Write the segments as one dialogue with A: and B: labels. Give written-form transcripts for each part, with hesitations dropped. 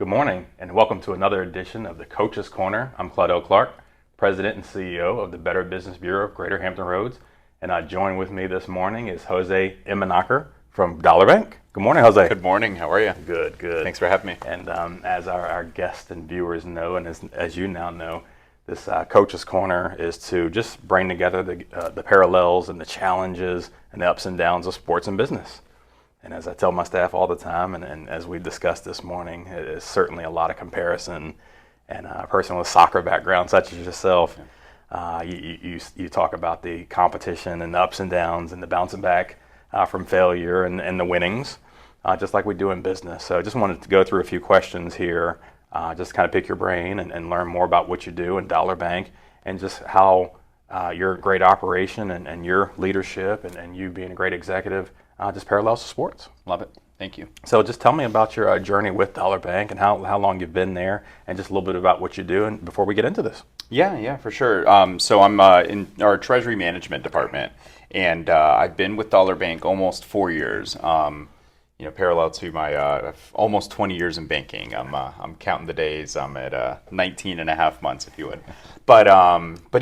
A: Good morning, and welcome to another edition of the Coach's Corner. I'm Claudell, President and CEO of the Better Business Bureau of Greater Hampton Roads, and joined with me this morning is Jose Emanaker from Dollar Bank. Good morning, Jose.
B: Good morning. How are you?
A: Good.
B: Thanks for having me.
A: And as our guests and viewers know, and as you now know, this Coach's Corner is to just bring together the parallels and the challenges and the ups and downs of sports and business. And as I tell my staff all the time, and as we discussed this morning, it is certainly a lot of comparison. And a person with a soccer background, such as yourself, you talk about the competition and the ups and downs and the bouncing back from failure and the winnings, just like we do in business. So I just wanted to go through a few questions here, just kind of pick your brain and learn more about what you do in Dollar Bank and just how your great operation and your leadership and you being a great executive just parallels to sports.
B: Love it. Thank you.
A: So just tell me about your journey with Dollar Bank and how long you've been there and just a little bit about what you do and before we get into this.
B: Yeah, for sure. So I'm in our Treasury Management Department, and I've been with Dollar Bank almost 4 years. Parallel to my almost 20 years in banking. I'm counting the days. I'm at 19 and a half months, if you would. But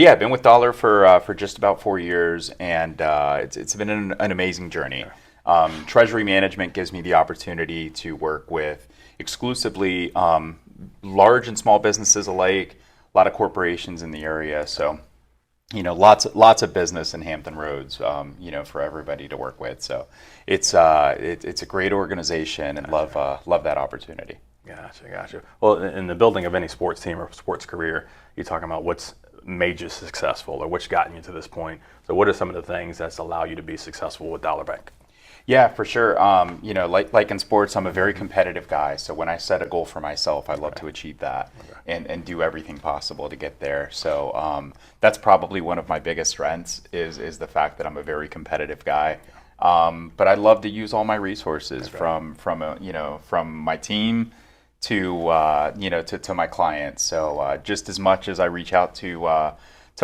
B: yeah, I've been with Dollar for just about 4 years, and it's been an amazing journey. Treasury management gives me the opportunity to work with exclusively large and small businesses alike, a lot of corporations in the area. So, lots of business in Hampton Roads, for everybody to work with. So it's a great organization and love that opportunity.
A: Gotcha. Well, in the building of any sports team or sports career, you're talking about what's made you successful or what's gotten you to this point. So what are some of the things that's allowed you to be successful with Dollar Bank?
B: Yeah, for sure. Like in sports, I'm a very competitive guy. So when I set a goal for myself, I love to achieve that and do everything possible to get there. So that's probably one of my biggest strengths is the fact that I'm a very competitive guy. But I love to use all my resources from my team to my clients. So just as much as I reach out to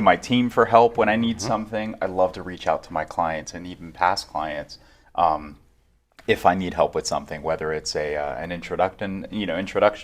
B: my team for help when I need something, I love to reach out to my clients and even past clients. If I need help with something, whether it's an introduction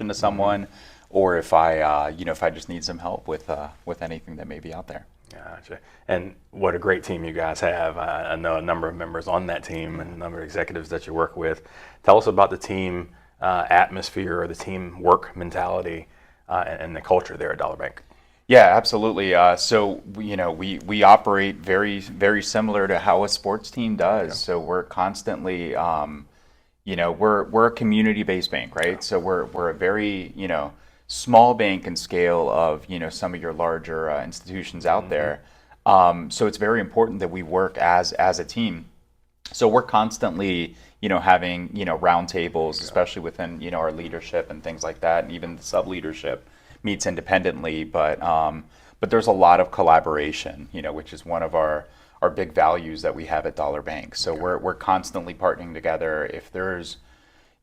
B: to someone, or if I just need some help with anything that may be out there.
A: Gotcha. And what a great team you guys have. I know a number of members on that team and a number of executives that you work with. Tell us about the team atmosphere or the team work mentality and the culture there at Dollar Bank.
B: Yeah, absolutely. So we operate very, very similar to how a sports team does. Yeah. So we're constantly, we're a community-based bank, right? Yeah. So we're a very, small bank in scale of, some of your larger institutions out there. So it's very important that we work as a team. So we're constantly, having, roundtables, especially within, our leadership and things like that, and even the sub-leadership meets independently, but there's a lot of collaboration, which is one of our big values that we have at Dollar Bank. So we're constantly partnering together. If there's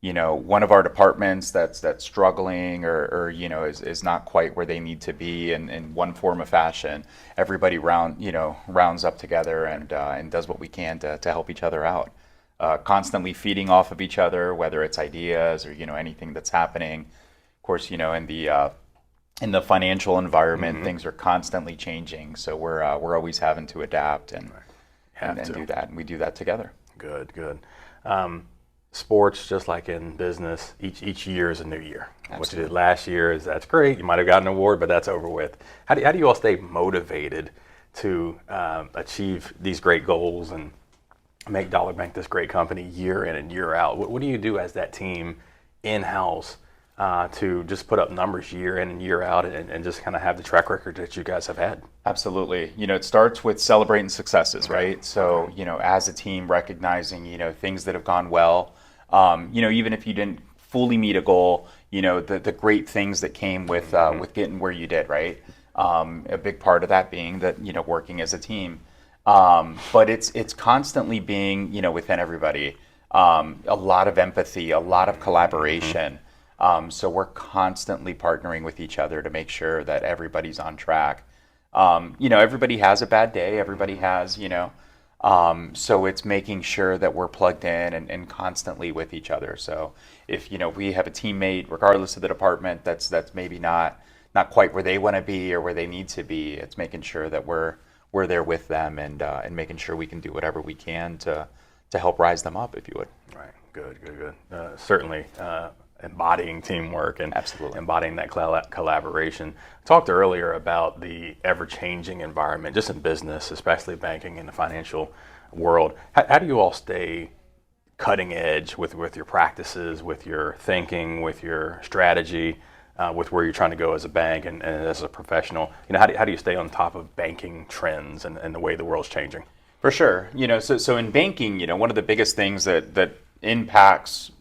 B: one of our departments that's struggling or is not quite where they need to be in one form of fashion, everybody rounds up together and does what we can to help each other out. Constantly feeding off of each other, whether it's ideas or anything that's happening. Of course, in the financial environment, things are constantly changing, so we're always having to adapt and do that, and we do that together.
A: Good. Sports, just like in business, each year is a new year. Absolutely. What you did last year that's great. You might have gotten an award, but that's over with. How do you all stay motivated to achieve these great goals and make Dollar Bank this great company year in and year out? What do you do as that team in-house to just put up numbers year in and year out and just kind of have the track record that you guys have had?
B: Absolutely. It starts with celebrating successes, right? So, as a team, recognizing, things that have gone well, even if you didn't fully meet a goal, the great things that came with getting where you did, right? A big part of that being that, working as a team. But it's constantly being, within everybody, a lot of empathy, a lot of collaboration. So we're constantly partnering with each other to make sure that everybody's on track. Everybody has a bad day. Everybody has, So it's making sure that we're plugged in and constantly with each other. So if we have a teammate, regardless of the department, that's maybe not quite where they want to be or where they need to be, it's making sure that we're there with them and making sure we can do whatever we can to help rise them up, if you would.
A: Right. Good. Certainly embodying teamwork and
B: Absolutely.
A: embodying that collaboration. Talked earlier about the ever-changing environment, just in business, especially banking and the financial world. How do you all stay cutting edge with your practices, with your thinking, with your strategy, with where you're trying to go as a bank and as a professional? How do you stay on top of banking trends and the way the world's changing?
B: For sure. So in banking, one of the biggest things that impacts,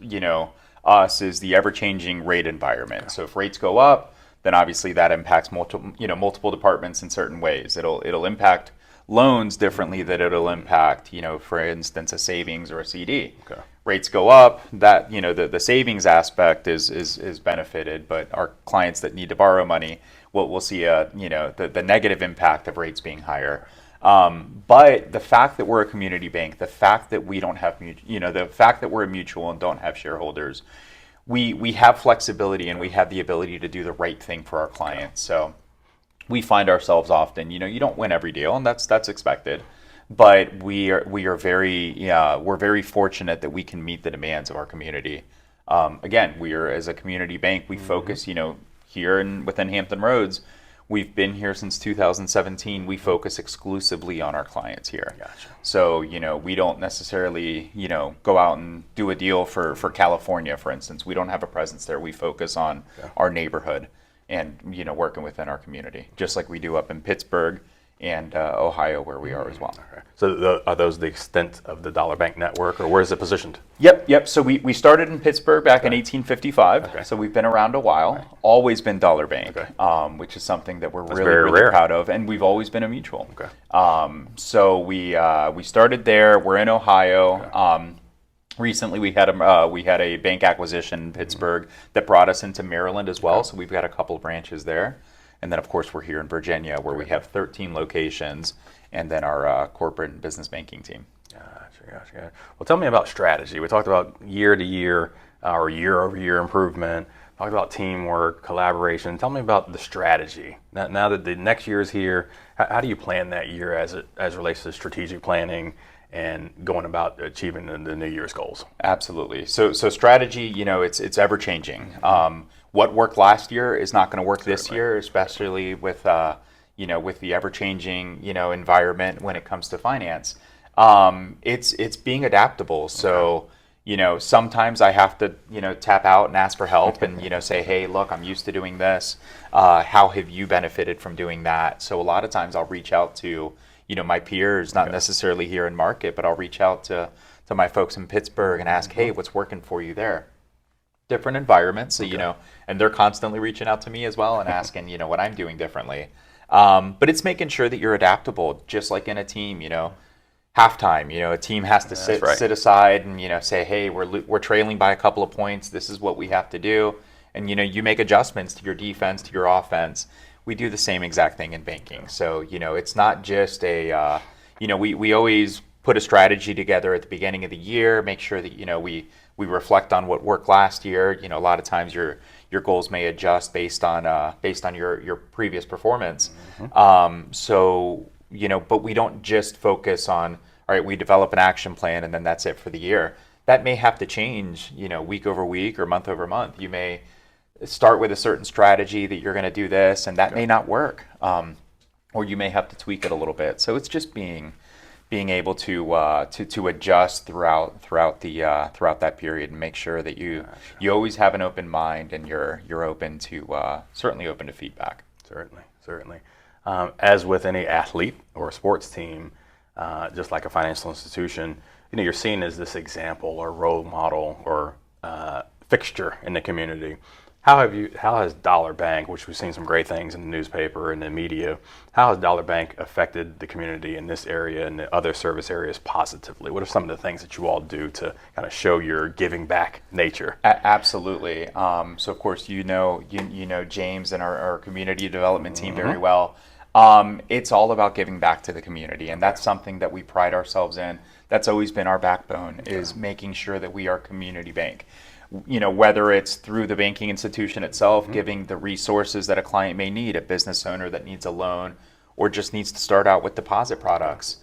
B: us is the ever-changing rate environment. So if rates go up, then obviously that impacts multiple departments in certain ways. It'll impact loans differently than it'll impact, for instance, a savings or a CD.
A: Okay.
B: Rates go up, that the savings aspect is benefited, but our clients that need to borrow money will see the negative impact of rates being higher. But the fact that we're a community bank, the fact that we don't have, the fact that we're a mutual and don't have shareholders, we have flexibility and we have the ability to do the right thing for our clients. So we find ourselves often, you don't win every deal, and that's expected, but we're very fortunate that we can meet the demands of our community. Again, as a community bank, we focus, here within Hampton Roads. We've been here since 2017. We focus exclusively on our clients here.
A: Gotcha.
B: So, we don't necessarily, go out and do a deal for California, for instance. We don't have a presence there. We focus on our neighborhood and, working within our community, just like we do up in Pittsburgh and Ohio, where we are as well.
A: Okay. So are those the extent of the Dollar Bank network, or where is it positioned?
B: Yep. So we started in Pittsburgh back in 1855.
A: Okay.
B: So we've been around a while. Right. Always been Dollar Bank, which is something that we're really proud of, and we've always been a mutual.
A: Okay.
B: So we started there. We're in Ohio. Okay. Recently, we had a bank acquisition in Pittsburgh that brought us into Maryland as well. So we've got a couple of branches there. And then, of course, we're here in Virginia, where we have 13 locations, and then our corporate and business banking team.
A: Gotcha. Well, tell me about strategy. We talked about year-to-year or year-over-year improvement. Talked about teamwork, collaboration. Tell me about the strategy. Now that the next year is here, how do you plan that year as relates to strategic planning and going about achieving the New Year's goals?
B: Absolutely. So strategy, it's ever changing. What worked last year is not going to work this year, especially with the ever-changing environment when it comes to finance. It's being adaptable. So sometimes I have to tap out and ask for help and say, hey, look, I'm used to doing this. How have you benefited from doing that? So a lot of times I'll reach out to my peers, not necessarily here in market, but I'll reach out to my folks in Pittsburgh and ask, hey, what's working for you there? Different environments, so and they're constantly reaching out to me as well and asking, what I'm doing differently. But it's making sure that you're adaptable, just like in a team. Halftime, a team has to sit aside and say, hey, we're trailing by a couple of points. This is what we have to do, and you make adjustments to your defense, to your offense. We do the same exact thing in banking. So it's not just we always put a strategy together at the beginning of the year, make sure that we reflect on what worked last year. A lot of times your goals may adjust based on your previous performance. But we don't just focus on, all right, we develop an action plan and then that's it for the year. That may have to change, week over week or month over month. You may start with a certain strategy that you're going to do this, and that may not work, or you may have to tweak it a little bit. So it's just being able to adjust throughout that period and make sure that you always have an open mind and you're open to certainly open to feedback.
A: Certainly. As with any athlete or sports team, just like a financial institution, you're seen as this example or role model or fixture in the community. How has Dollar Bank, which we've seen some great things in the newspaper and the media, how has Dollar Bank affected the community in this area and the other service areas positively? What are some of the things that you all do to kind of show your giving back nature?
B: Absolutely. So of course you know James and our community development team very well. It's all about giving back to the community, and that's something that we pride ourselves in. That's always been our backbone, is making sure that we are a community bank. Whether it's through the banking institution itself, giving the resources that a client may need, a business owner that needs a loan or just needs to start out with deposit products.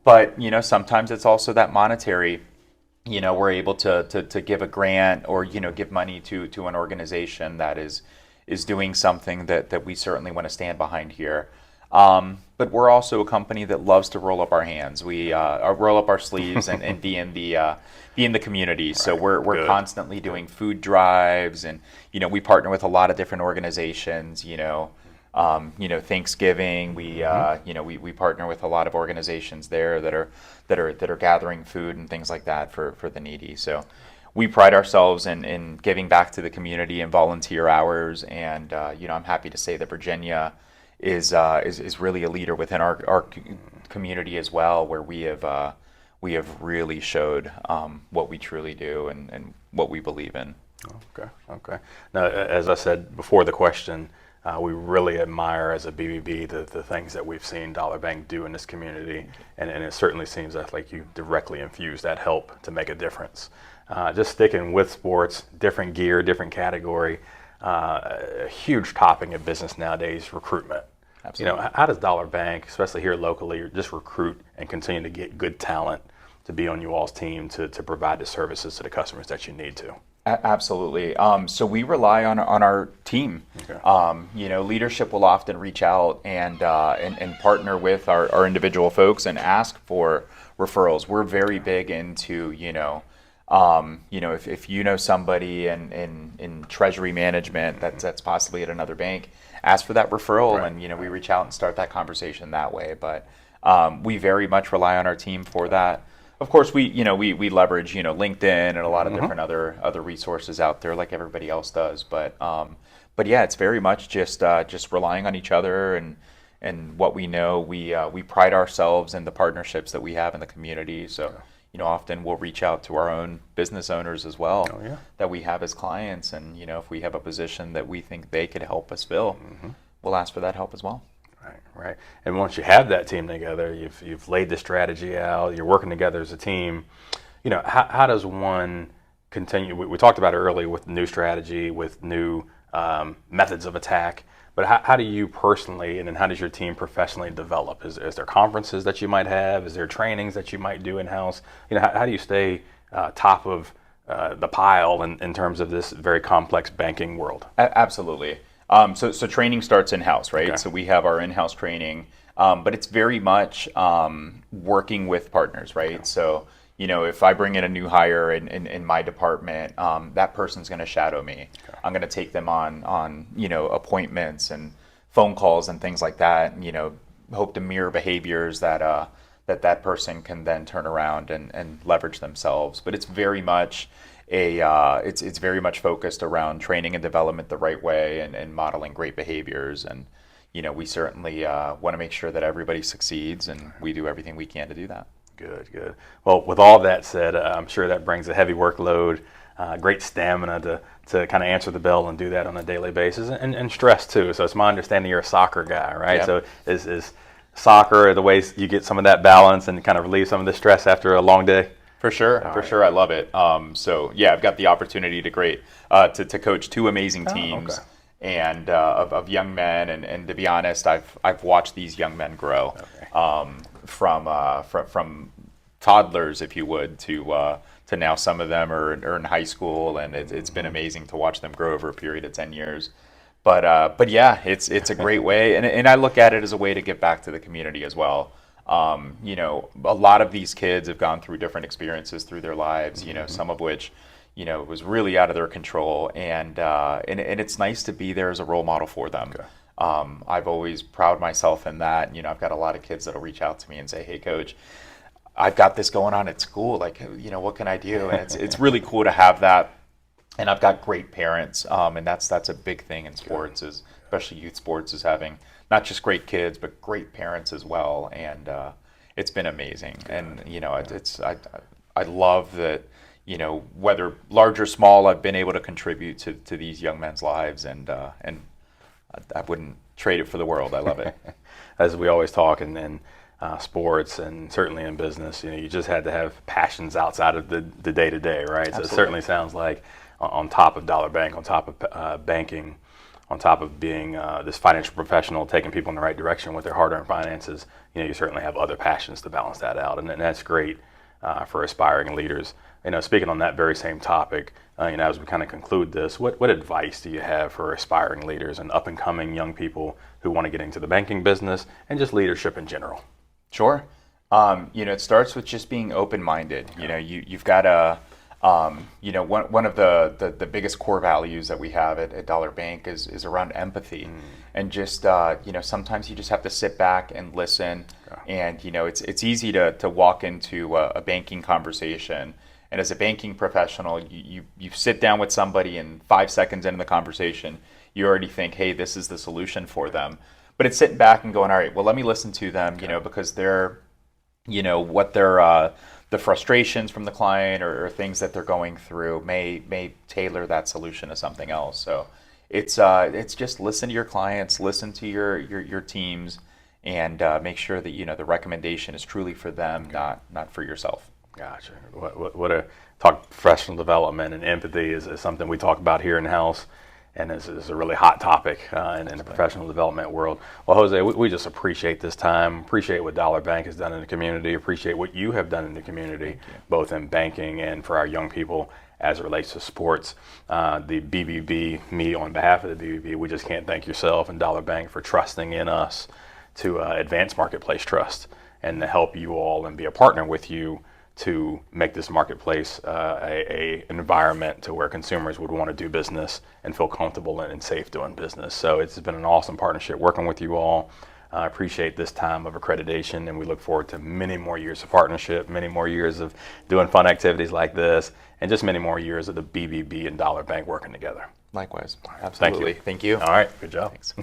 B: But, sometimes it's also that monetary, we're able to give a grant or, give money to an organization that is doing something that we certainly want to stand behind here. But we're also a company that loves to roll up our hands. We roll up our sleeves and be in the community. So we're constantly doing food drives, and we partner with a lot of different organizations. Thanksgiving, we partner with a lot of organizations there that are gathering food and things like that for the needy. So we pride ourselves in giving back to the community and volunteer hours. And I'm happy to say that Virginia is really a leader within our community as well, where we have really showed what we truly do and what we believe in.
A: Okay. Now, as I said before the question, we really admire as a BBB the things that we've seen Dollar Bank do in this community, and it certainly seems like you directly infuse that help to make a difference. Just sticking with sports, different gear, different category, a huge topic in business nowadays, recruitment.
B: Absolutely.
A: How does Dollar Bank, especially here locally, just recruit and continue to get good talent to be on you all's team to provide the services to the customers that you need to?
B: Absolutely. So we rely on our team. Okay. Leadership will often reach out and partner with our individual folks and ask for referrals. We're very big into if you know somebody in treasury management that's possibly at another bank, ask for that referral, and we reach out and start that conversation that way. But we very much rely on our team for that. Of course, we leverage LinkedIn and a lot of different other resources out there like everybody else does. But yeah, it's very much just relying on each other and what we know. We pride ourselves in the partnerships that we have in the community. So often we'll reach out to our own business owners as well that we have as clients, and if we have a position that we think they could help us fill, we'll ask for that help as well.
A: Right. And once you have that team together, you've laid the strategy out, you're working together as a team. How does one continue? We talked about it earlier with new strategy, with new methods of attack. But how do you personally, and then how does your team professionally develop? Is there conferences that you might have? Is there trainings that you might do in-house? How do you stay top of the pile in terms of this very complex banking world?
B: Absolutely. So training starts in-house, right? Okay. So we have our in-house training, but it's very much working with partners, right? Okay. So, if I bring in a new hire in my department, that person's going to shadow me. Okay. I'm going to take them on appointments and phone calls and things like that, and, hope to mirror behaviors that person can then turn around and leverage themselves. But it's very much it's very much focused around training and development the right way and modeling great behaviors. And, we certainly want to make sure that everybody succeeds, and we do everything we can to do that.
A: Good. Well, with all that said, I'm sure that brings a heavy workload, great stamina to kind of answer the bell and do that on a daily basis, and stress too. So it's my understanding you're a soccer guy, right? Yep. So is soccer the way you get some of that balance and kind of relieve some of the stress after a long day?
B: For sure, sure, I love it. So yeah, I've got the opportunity to coach two amazing teams, and of young men, and to be honest, I've watched these young men grow, from toddlers, if you would, to now some of them are in high school, and it's been amazing to watch them grow over a period of 10 years. But yeah, it's a great way, and I look at it as a way to give back to the community as well. A lot of these kids have gone through different experiences through their lives, some of which, was really out of their control. And it's nice to be there as a role model for them. Okay. I've always proud myself in that. I've got a lot of kids that'll reach out to me and say, "Hey, Coach, I've got this going on at school. Like, what can I do?" And it's really cool to have that. And I've got great parents. And that's a big thing in sports, especially youth sports, is having not just great kids, but great parents as well. And it's been amazing. And, I love that, whether large or small, I've been able to contribute to these young men's lives. And I wouldn't trade it for the world. I love it.
A: As we always talk in sports and certainly in business, you just had to have passions outside of the day-to-day, right?
B: Absolutely.
A: So it certainly sounds like on top of Dollar Bank, on top of banking, on top of being this financial professional, taking people in the right direction with their hard-earned finances, you certainly have other passions to balance that out, and that's great for aspiring leaders. Speaking on that very same topic, as we kind of conclude this, what advice do you have for aspiring leaders and up-and-coming young people who want to get into the banking business and just leadership in general?
B: Sure. It starts with just being open-minded. You've got to, one of the biggest core values that we have at Dollar Bank is around empathy. And just, sometimes you just have to sit back and listen. And, it's easy to walk into a banking conversation. And as a banking professional, you sit down with somebody and 5 seconds into the conversation, you already think, hey, this is the solution for them. But it's sitting back and going, all right, well, let me listen to them, because they're, what they're, the frustrations from the client or things that they're going through may tailor that solution to something else. So it's just listen to your clients, listen to your teams, and make sure that, the recommendation is truly for them, not for yourself.
A: Gotcha. What a talk professional development and empathy is something we talk about here in-house. And this is a really hot topic in the professional development world. Well, Jose, we just appreciate this time, appreciate what Dollar Bank has done in the community, appreciate what you have done in the community, both in banking and for our young people as it relates to sports. The BBB, me on behalf of the BBB, we just can't thank yourself and Dollar Bank for trusting in us to advance marketplace trust and to help you all and be a partner with you to make this marketplace a environment to where consumers would want to do business and feel comfortable and safe doing business. So it's been an awesome partnership working with you all. I appreciate this time of accreditation, and we look forward to many more years of partnership, many more years of doing fun activities like this, and just many more years of the BBB and Dollar Bank working together.
B: Likewise. Absolutely. Thank you.
A: All right. Good job.
B: Thanks.